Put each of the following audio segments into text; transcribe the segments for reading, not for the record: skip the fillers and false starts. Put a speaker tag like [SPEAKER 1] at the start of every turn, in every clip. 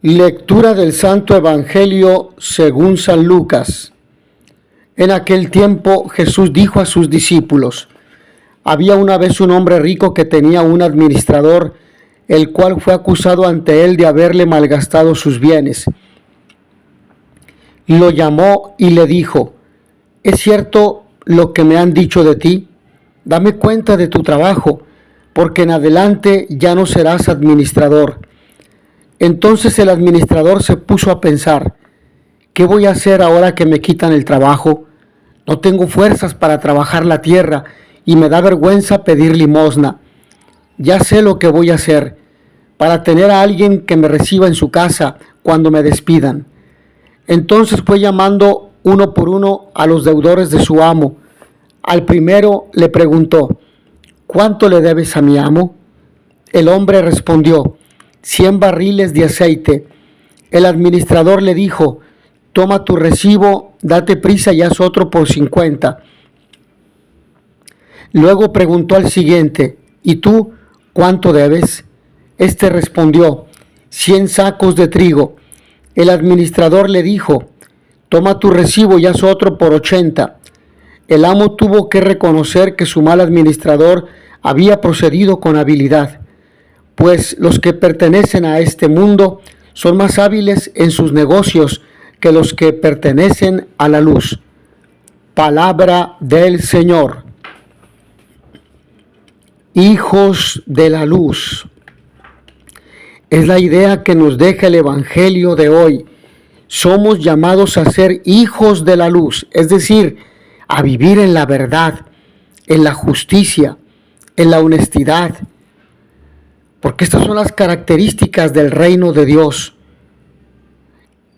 [SPEAKER 1] Lectura del Santo Evangelio según San Lucas. En aquel tiempo Jesús dijo a sus discípulos: había una vez un hombre rico que tenía un administrador, el cual fue acusado ante él de haberle malgastado sus bienes. Lo llamó y le dijo: ¿es cierto lo que me han dicho de ti? Dame cuenta de tu trabajo, porque en adelante ya no serás administrador. Entonces el administrador se puso a pensar: ¿qué voy a hacer ahora que me quitan el trabajo? No tengo fuerzas para trabajar la tierra y me da vergüenza pedir limosna. Ya sé lo que voy a hacer para tener a alguien que me reciba en su casa cuando me despidan. Entonces fue llamando uno por uno a los deudores de su amo. Al primero le preguntó: ¿cuánto le debes a mi amo? El hombre respondió: 100 barriles de aceite. El administrador le dijo: toma tu recibo, date prisa y haz otro por 50. Luego preguntó al siguiente: ¿y tú cuánto debes? Este respondió: 100 sacos de trigo. El administrador le dijo: toma tu recibo y haz otro por 80. El amo tuvo que reconocer que su mal administrador había procedido con habilidad, pues los que pertenecen a este mundo son más hábiles en sus negocios que los que pertenecen a la luz. Palabra del Señor. Hijos de la luz. Es la idea que nos deja el Evangelio de hoy. Somos llamados a ser hijos de la luz, es decir, a vivir en la verdad, en la justicia, en la honestidad, porque estas son las características del reino de Dios.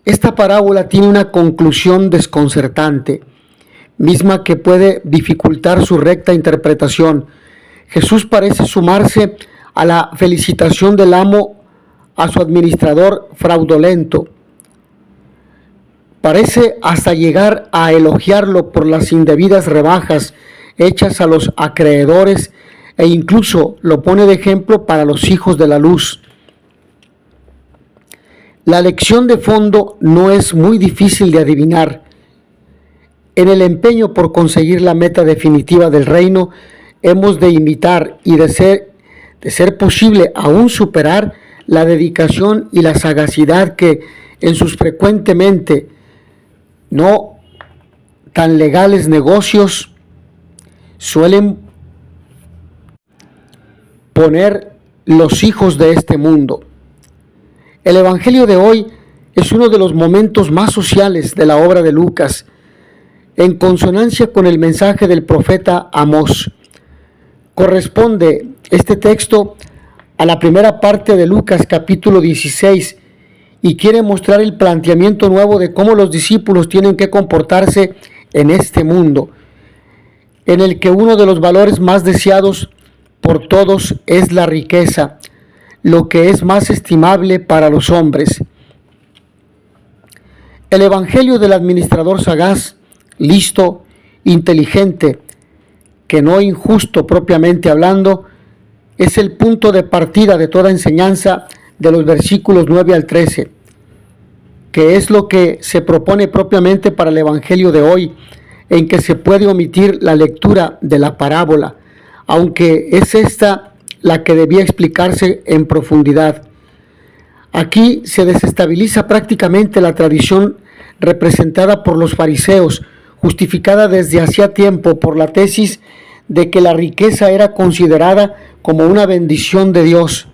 [SPEAKER 1] Esta parábola tiene una conclusión desconcertante, misma que puede dificultar su recta interpretación. Jesús parece sumarse a la felicitación del amo a su administrador fraudulento. Parece hasta llegar a elogiarlo por las indebidas rebajas hechas a los acreedores, e incluso lo pone de ejemplo para los hijos de la luz. La lección de fondo no es muy difícil de adivinar. En el empeño por conseguir la meta definitiva del reino, hemos de imitar y de ser posible aún superar la dedicación y la sagacidad que en sus frecuentemente no tan legales negocios suelen poner los hijos de este mundo. El Evangelio de hoy es uno de los momentos más sociales de la obra de Lucas, en consonancia con el mensaje del profeta Amós. Corresponde este texto a la primera parte de Lucas capítulo 16 y quiere mostrar el planteamiento nuevo de cómo los discípulos tienen que comportarse en este mundo, en el que uno de los valores más deseados por todos es la riqueza, lo que es más estimable para los hombres. El Evangelio del administrador sagaz, listo, inteligente, que no injusto propiamente hablando, es el punto de partida de toda enseñanza de los versículos 9 al 13, que es lo que se propone propiamente para el Evangelio de hoy, en que se puede omitir la lectura de la parábola, aunque es esta la que debía explicarse en profundidad. Aquí se desestabiliza prácticamente la tradición representada por los fariseos, justificada desde hacía tiempo por la tesis de que la riqueza era considerada como una bendición de Dios,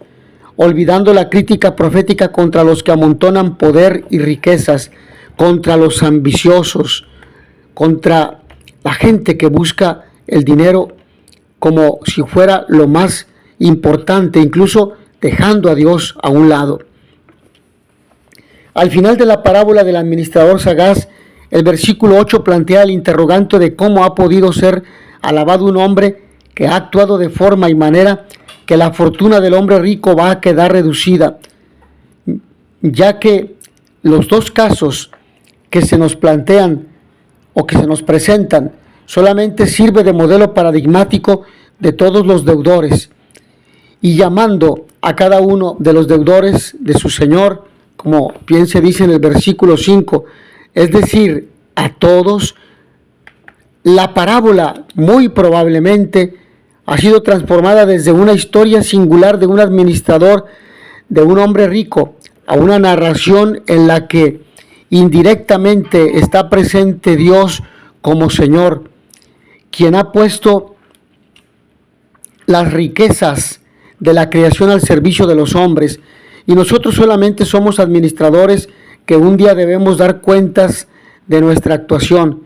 [SPEAKER 1] olvidando la crítica profética contra los que amontonan poder y riquezas, contra los ambiciosos, contra la gente que busca el dinero como si fuera lo más importante, incluso dejando a Dios a un lado. Al final de la parábola del administrador sagaz, el versículo 8 plantea el interrogante de cómo ha podido ser alabado un hombre que ha actuado de forma y manera que la fortuna del hombre rico va a quedar reducida, ya que los dos casos que se nos plantean o que se nos presentan solamente sirve de modelo paradigmático de todos los deudores, y llamando a cada uno de los deudores de su señor, como bien se dice en el versículo 5, es decir, a todos, la parábola muy probablemente ha sido transformada desde una historia singular de un administrador, de un hombre rico, a una narración en la que indirectamente está presente Dios como Señor, quien ha puesto las riquezas de la creación al servicio de los hombres, y nosotros solamente somos administradores que un día debemos dar cuentas de nuestra actuación.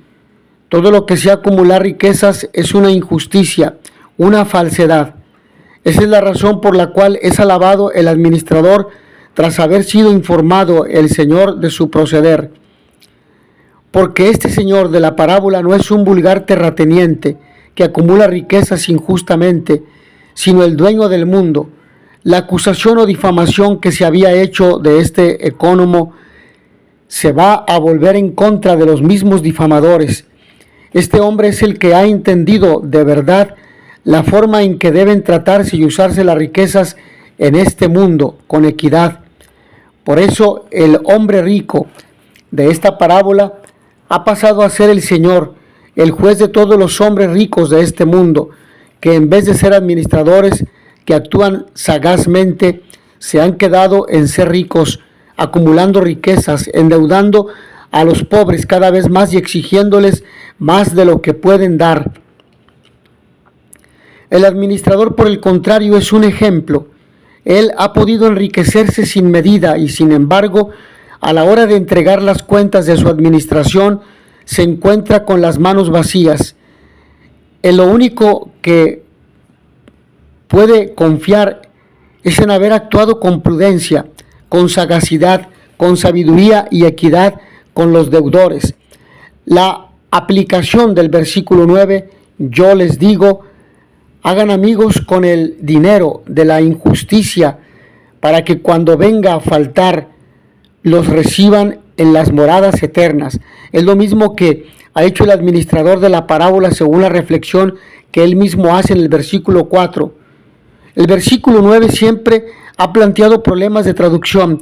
[SPEAKER 1] Todo lo que sea acumular riquezas es una injusticia, una falsedad. Esa es la razón por la cual es alabado el administrador tras haber sido informado el Señor de su proceder. Porque este Señor de la parábola no es un vulgar terrateniente que acumula riquezas injustamente, sino el dueño del mundo. La acusación o difamación que se había hecho de este ecónomo se va a volver en contra de los mismos difamadores. Este hombre es el que ha entendido de verdad la forma en que deben tratarse y usarse las riquezas en este mundo con equidad. Por eso el hombre rico de esta parábola ha pasado a ser el Señor, el juez de todos los hombres ricos de este mundo, que en vez de ser administradores que actúan sagazmente, se han quedado en ser ricos, acumulando riquezas, endeudando a los pobres cada vez más y exigiéndoles más de lo que pueden dar. El administrador, por el contrario, es un ejemplo. Él ha podido enriquecerse sin medida y, sin embargo, a la hora de entregar las cuentas de su administración, se encuentra con las manos vacías. En lo único que puede confiar es en haber actuado con prudencia, con sagacidad, con sabiduría y equidad con los deudores. La aplicación del versículo 9, yo les digo, hagan amigos con el dinero de la injusticia, para que cuando venga a faltar, los reciban en las moradas eternas. Es lo mismo que ha hecho el administrador de la parábola según la reflexión que él mismo hace en el versículo 4. El versículo 9 siempre ha planteado problemas de traducción,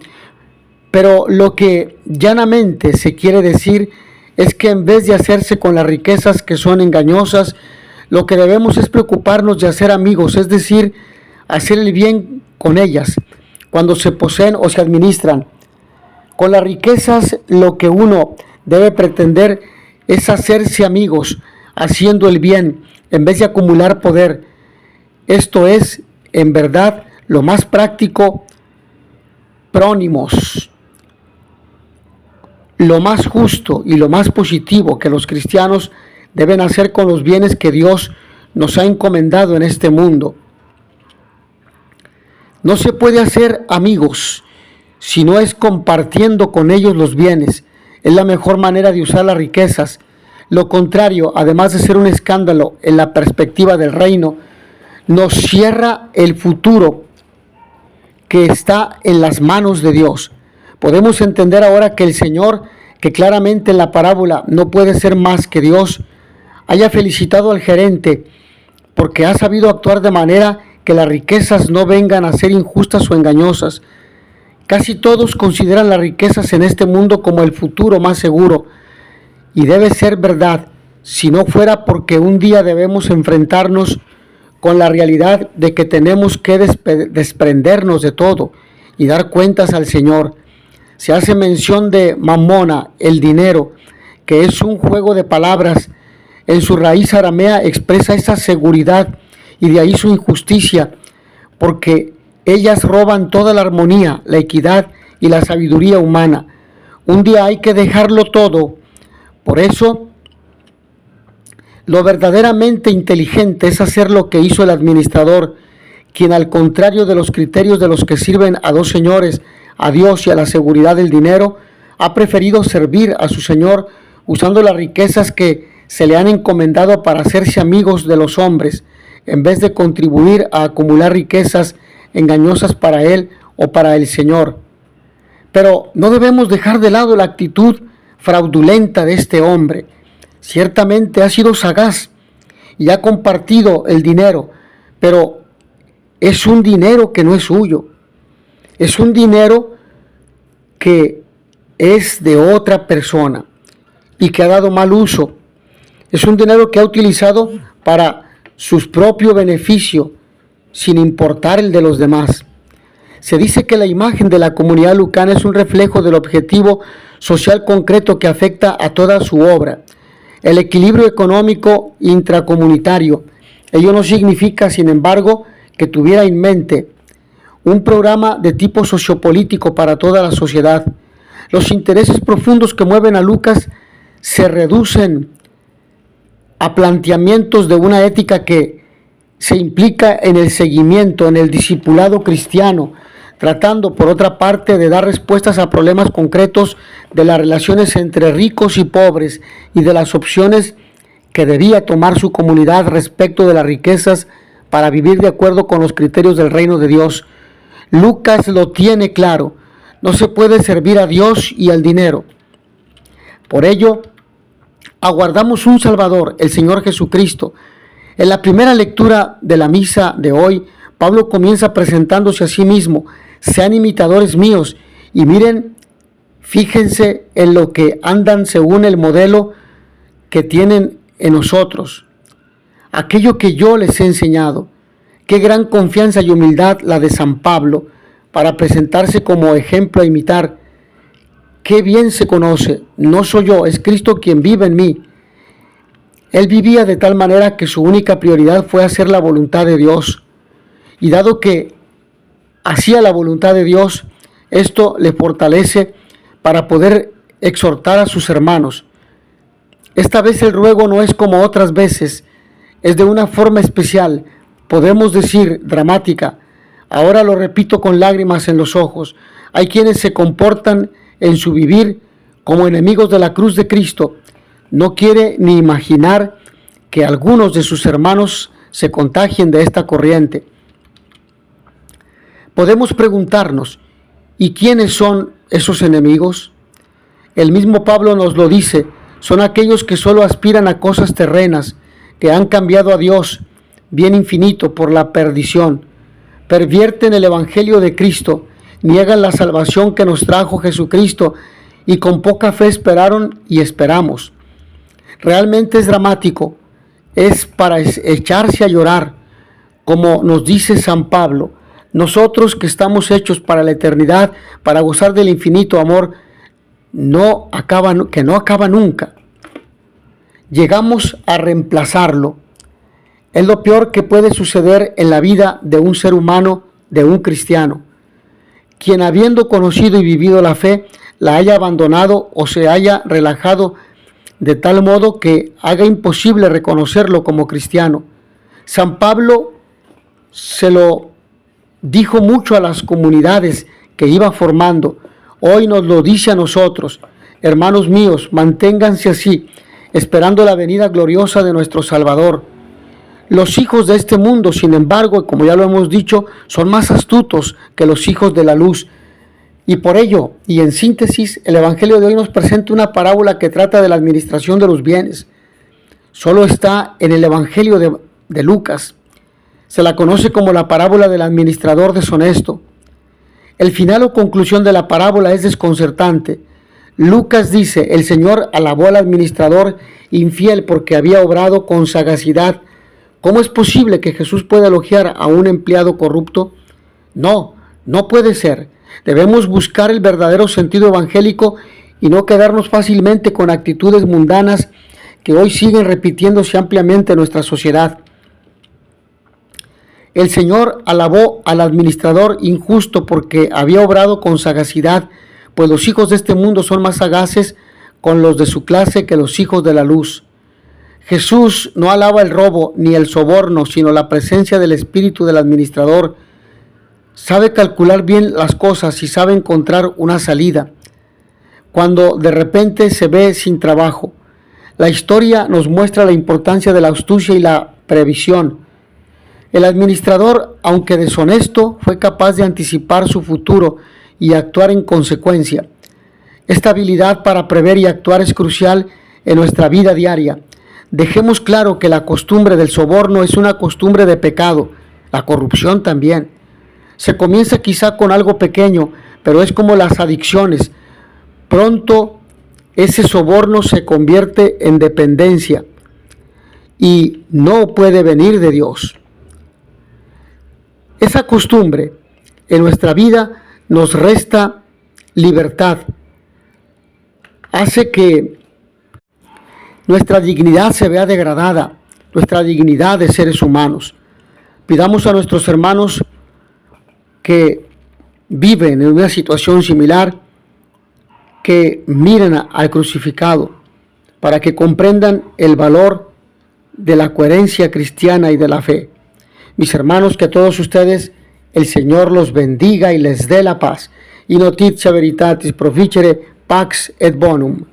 [SPEAKER 1] pero lo que llanamente se quiere decir es que en vez de hacerse con las riquezas que son engañosas, lo que debemos es preocuparnos de hacer amigos, es decir, hacer el bien con ellas, cuando se poseen o se administran. Con las riquezas lo que uno debe pretender es hacerse amigos, haciendo el bien, en vez de acumular poder. Esto es, en verdad, lo más práctico, prónimos, lo más justo y lo más positivo que los cristianos deben hacer con los bienes que Dios nos ha encomendado en este mundo. No se puede hacer amigos si no es compartiendo con ellos los bienes. Es la mejor manera de usar las riquezas. Lo contrario, además de ser un escándalo en la perspectiva del reino, nos cierra el futuro que está en las manos de Dios. Podemos entender ahora que el Señor, que claramente en la parábola no puede ser más que Dios, haya felicitado al gerente porque ha sabido actuar de manera que las riquezas no vengan a ser injustas o engañosas. Casi todos consideran las riquezas en este mundo como el futuro más seguro, y debe ser verdad, si no fuera porque un día debemos enfrentarnos con la realidad de que tenemos que desprendernos de todo y dar cuentas al Señor. Se hace mención de mamona, el dinero, que es un juego de palabras. En su raíz aramea expresa esa seguridad y de ahí su injusticia, porque ellas roban toda la armonía, la equidad y la sabiduría humana. Un día hay que dejarlo todo. Por eso, lo verdaderamente inteligente es hacer lo que hizo el administrador, quien, al contrario de los criterios de los que sirven a dos señores, a Dios y a la seguridad del dinero, ha preferido servir a su Señor usando las riquezas que se le han encomendado para hacerse amigos de los hombres, en vez de contribuir a acumular riquezas engañosas para él o para el Señor. Pero no debemos dejar de lado la actitud fraudulenta de este hombre. Ciertamente ha sido sagaz y ha compartido el dinero, pero es un dinero que no es suyo. Es un dinero que es de otra persona y que ha dado mal uso. Es un dinero que ha utilizado para su propio beneficio, sin importar el de los demás. Se dice que la imagen de la comunidad lucana es un reflejo del objetivo social concreto que afecta a toda su obra, el equilibrio económico intracomunitario. Ello no significa, sin embargo, que tuviera en mente un programa de tipo sociopolítico para toda la sociedad. Los intereses profundos que mueven a Lucas se reducen a planteamientos de una ética que se implica en el seguimiento, en el discipulado cristiano, tratando por otra parte de dar respuestas a problemas concretos de las relaciones entre ricos y pobres y de las opciones que debía tomar su comunidad respecto de las riquezas para vivir de acuerdo con los criterios del reino de Dios. Lucas lo tiene claro: no se puede servir a Dios y al dinero. Por ello, aguardamos un Salvador, el Señor Jesucristo. En la primera lectura de la misa de hoy, Pablo comienza presentándose a sí mismo: sean imitadores míos y miren, fíjense en lo que andan según el modelo que tienen en nosotros, aquello que yo les he enseñado. Qué gran confianza y humildad la de San Pablo para presentarse como ejemplo a imitar. Qué bien se conoce: no soy yo, es Cristo quien vive en mí. Él vivía de tal manera que su única prioridad fue hacer la voluntad de Dios. Y dado que hacía la voluntad de Dios, esto le fortalece para poder exhortar a sus hermanos. Esta vez el ruego no es como otras veces, es de una forma especial, podemos decir dramática. Ahora lo repito con lágrimas en los ojos. Hay quienes se comportan en su vivir como enemigos de la cruz de Cristo. No quiere ni imaginar que algunos de sus hermanos se contagien de esta corriente. Podemos preguntarnos: ¿y quiénes son esos enemigos? El mismo Pablo nos lo dice: son aquellos que solo aspiran a cosas terrenas, que han cambiado a Dios, bien infinito, por la perdición. Pervierten el evangelio de Cristo, niegan la salvación que nos trajo Jesucristo y con poca fe esperaron y esperamos. Realmente es dramático, es para echarse a llorar, como nos dice San Pablo. Nosotros que estamos hechos para la eternidad, para gozar del infinito amor, que no acaba nunca. Llegamos a reemplazarlo. Es lo peor que puede suceder en la vida de un ser humano, de un cristiano, quien habiendo conocido y vivido la fe, la haya abandonado o se haya relajado de tal modo que haga imposible reconocerlo como cristiano. San Pablo se lo dijo mucho a las comunidades que iba formando. Hoy nos lo dice a nosotros: hermanos míos, manténganse así, esperando la venida gloriosa de nuestro Salvador. Los hijos de este mundo, sin embargo, como ya lo hemos dicho, son más astutos que los hijos de la luz. Y por ello, y en síntesis, el Evangelio de hoy nos presenta una parábola que trata de la administración de los bienes. Solo está en el Evangelio de Lucas. Se la conoce como la parábola del administrador deshonesto. El final o conclusión de la parábola es desconcertante. Lucas dice: el Señor alabó al administrador infiel porque había obrado con sagacidad. ¿Cómo es posible que Jesús pueda elogiar a un empleado corrupto? No, no puede ser. Debemos buscar el verdadero sentido evangélico y no quedarnos fácilmente con actitudes mundanas que hoy siguen repitiéndose ampliamente en nuestra sociedad. El Señor alabó al administrador injusto porque había obrado con sagacidad, pues los hijos de este mundo son más sagaces con los de su clase que los hijos de la luz. Jesús no alaba el robo ni el soborno, sino la presencia del espíritu del administrador. Sabe calcular bien las cosas y sabe encontrar una salida cuando de repente se ve sin trabajo. La historia nos muestra la importancia de la astucia y la previsión. El administrador, aunque deshonesto, fue capaz de anticipar su futuro y actuar en consecuencia. Esta habilidad para prever y actuar es crucial en nuestra vida diaria. Dejemos claro que la costumbre del soborno es una costumbre de pecado, la corrupción también. Se comienza quizá con algo pequeño, pero es como las adicciones. Pronto ese soborno se convierte en dependencia y no puede venir de Dios. Esa costumbre en nuestra vida nos resta libertad, hace que nuestra dignidad se vea degradada, nuestra dignidad de seres humanos. Pidamos a nuestros hermanos que viven en una situación similar que miren al crucificado para que comprendan el valor de la coherencia cristiana y de la fe. Mis hermanos, que todos ustedes, el Señor los bendiga y les dé la paz. Y notitia veritatis proficere pax et bonum.